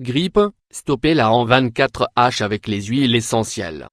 Grippe, stoppez-la en 24h avec les huiles essentielles.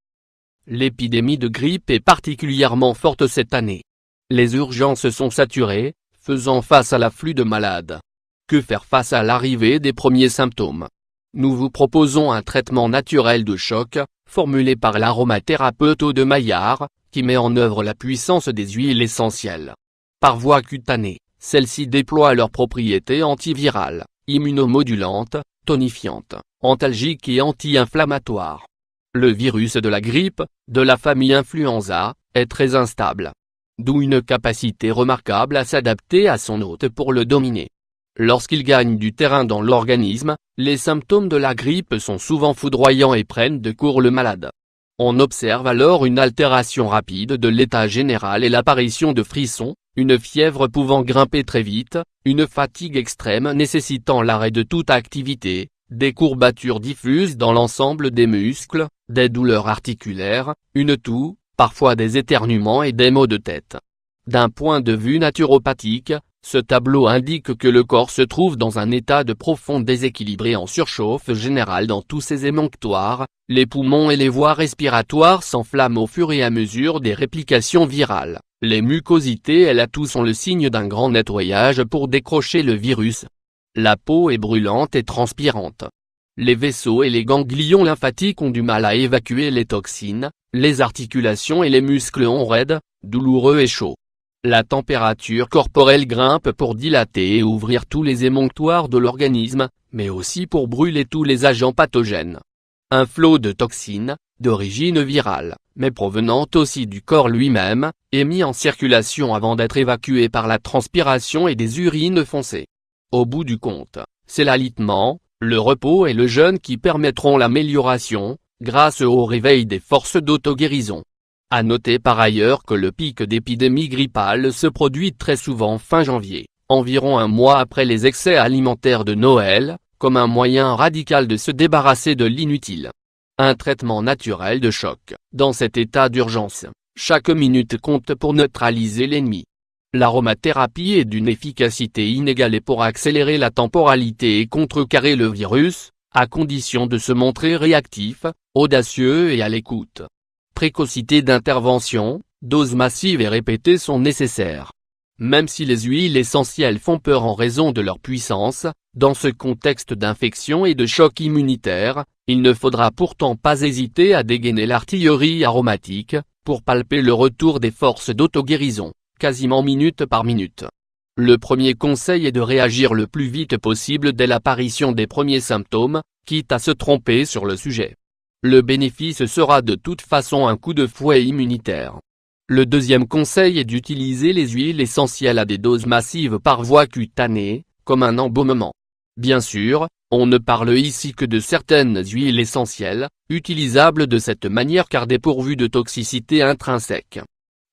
L'épidémie de grippe est particulièrement forte cette année. Les urgences sont saturées, faisant face à l'afflux de malades. Que faire face à l'arrivée des premiers symptômes? Nous vous proposons un traitement naturel de choc, formulé par l'aromathérapeute Aude Maillard, qui met en œuvre la puissance des huiles essentielles. Par voie cutanée, celles-ci déploient leurs propriétés antivirales, immunomodulantes, tonifiantes, antalgiques et anti-inflammatoires. Le virus de la grippe, de la famille influenza, est très instable. D'où une capacité remarquable à s'adapter à son hôte pour le dominer. Lorsqu'il gagne du terrain dans l'organisme, les symptômes de la grippe sont souvent foudroyants et prennent de court le malade. On observe alors une altération rapide de l'état général et l'apparition de frissons, une fièvre pouvant grimper très vite, une fatigue extrême nécessitant l'arrêt de toute activité, des courbatures diffuses dans l'ensemble des muscles, des douleurs articulaires, une toux, parfois des éternuements et des maux de tête. D'un point de vue naturopathique, ce tableau indique que le corps se trouve dans un état de profond déséquilibre et en surchauffe générale dans tous ses émonctoires, les poumons et les voies respiratoires s'enflamment au fur et à mesure des réplications virales, les mucosités et la toux sont le signe d'un grand nettoyage pour décrocher le virus. La peau est brûlante et transpirante. Les vaisseaux et les ganglions lymphatiques ont du mal à évacuer les toxines, les articulations et les muscles ont raide, douloureux et chaud. La température corporelle grimpe pour dilater et ouvrir tous les émonctoires de l'organisme, mais aussi pour brûler tous les agents pathogènes. Un flot de toxines, d'origine virale, mais provenant aussi du corps lui-même, est mis en circulation avant d'être évacué par la transpiration et des urines foncées. Au bout du compte, c'est l'alitement, le repos et le jeûne qui permettront l'amélioration, grâce au réveil des forces d'auto-guérison. À noter par ailleurs que le pic d'épidémie grippale se produit très souvent fin janvier, environ un mois après les excès alimentaires de Noël, comme un moyen radical de se débarrasser de l'inutile. Un traitement naturel de choc. Dans cet état d'urgence, chaque minute compte pour neutraliser l'ennemi. L'aromathérapie est d'une efficacité inégalée pour accélérer la temporalité et contrecarrer le virus, à condition de se montrer réactif, audacieux et à l'écoute. Précocité d'intervention, doses massives et répétées sont nécessaires. Même si les huiles essentielles font peur en raison de leur puissance, dans ce contexte d'infection et de choc immunitaire, il ne faudra pourtant pas hésiter à dégainer l'artillerie aromatique, pour palper le retour des forces d'auto-guérison, quasiment minute par minute. Le premier conseil est de réagir le plus vite possible dès l'apparition des premiers symptômes, quitte à se tromper sur le sujet. Le bénéfice sera de toute façon un coup de fouet immunitaire. Le deuxième conseil est d'utiliser les huiles essentielles à des doses massives par voie cutanée, comme un embaumement. Bien sûr, on ne parle ici que de certaines huiles essentielles, utilisables de cette manière car dépourvues de toxicité intrinsèque.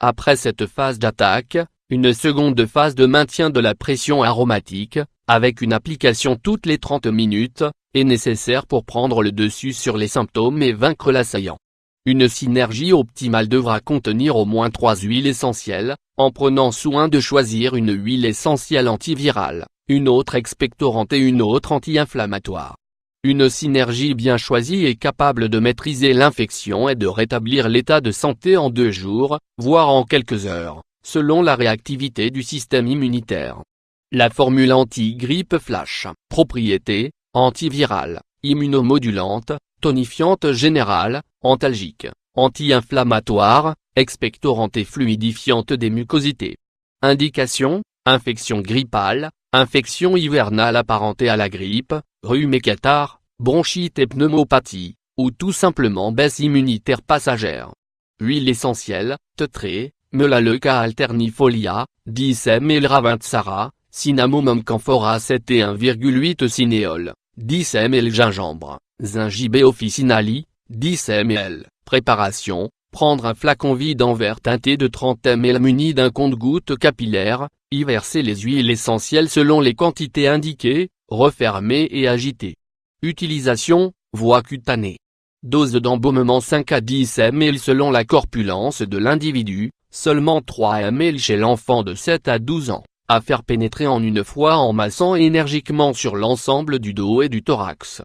Après cette phase d'attaque, une seconde phase de maintien de la pression aromatique, avec une application toutes les 30 minutes, est nécessaire pour prendre le dessus sur les symptômes et vaincre l'assaillant. Une synergie optimale devra contenir au moins 3 huiles essentielles, en prenant soin de choisir une huile essentielle antivirale, une autre expectorante et une autre anti-inflammatoire. Une synergie bien choisie est capable de maîtriser l'infection et de rétablir l'état de santé en 2 jours, voire en quelques heures, selon la réactivité du système immunitaire. La formule anti-grippe flash, propriétés, antivirale, immunomodulante, tonifiante générale, antalgique, anti-inflammatoire, expectorante et fluidifiante des mucosités. Indication, infection grippale, infection hivernale apparentée à la grippe, rhume et catarrhe, bronchite et pneumopathie, ou tout simplement baisse immunitaire passagère. Huile essentielle, teutrée, Melaleuca alternifolia, 10 ml Ravintsara, Cinnamomum camphora 7 et 1,8 cinéole, 10 ml gingembre, Zingiber officinali, 10 ml. Préparation, prendre un flacon vide en verre teinté de 30 ml muni d'un compte-gouttes capillaire, y verser les huiles essentielles selon les quantités indiquées, refermer et agiter. Utilisation, voie cutanée. Dose d'embaumement 5 à 10 ml selon la corpulence de l'individu, seulement 3 ml chez l'enfant de 7 à 12 ans, à faire pénétrer en une fois en massant énergiquement sur l'ensemble du dos et du thorax.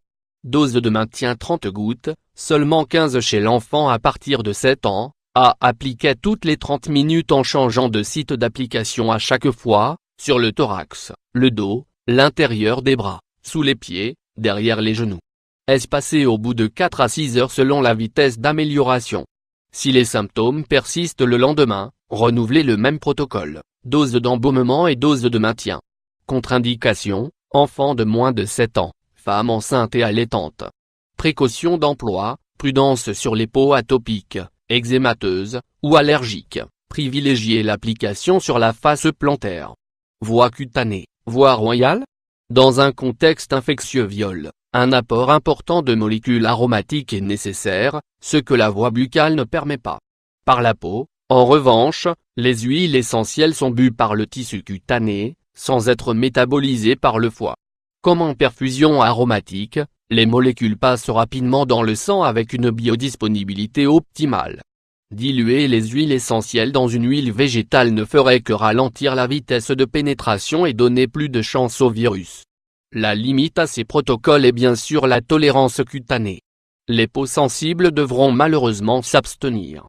Dose de maintien 30 gouttes, seulement 15 chez l'enfant à partir de 7 ans, à appliquer toutes les 30 minutes en changeant de site d'application à chaque fois, sur le thorax, le dos, l'intérieur des bras, sous les pieds, derrière les genoux. Espacé au bout de 4 à 6 heures selon la vitesse d'amélioration. Si les symptômes persistent le lendemain, renouvelez le même protocole, dose d'embaumement et dose de maintien. Contre-indication, enfant de moins de 7 ans, femme enceinte et allaitante. Précaution d'emploi, prudence sur les peaux atopiques, eczémateuses, ou allergiques, privilégiez l'application sur la face plantaire. Voie cutanée, voie royale. Dans un contexte infectieux viol, un apport important de molécules aromatiques est nécessaire, ce que la voie buccale ne permet pas. Par la peau, en revanche, les huiles essentielles sont bues par le tissu cutané, sans être métabolisées par le foie. Comme en perfusion aromatique, les molécules passent rapidement dans le sang avec une biodisponibilité optimale. Diluer les huiles essentielles dans une huile végétale ne ferait que ralentir la vitesse de pénétration et donner plus de chance au virus. La limite à ces protocoles est bien sûr la tolérance cutanée. Les peaux sensibles devront malheureusement s'abstenir.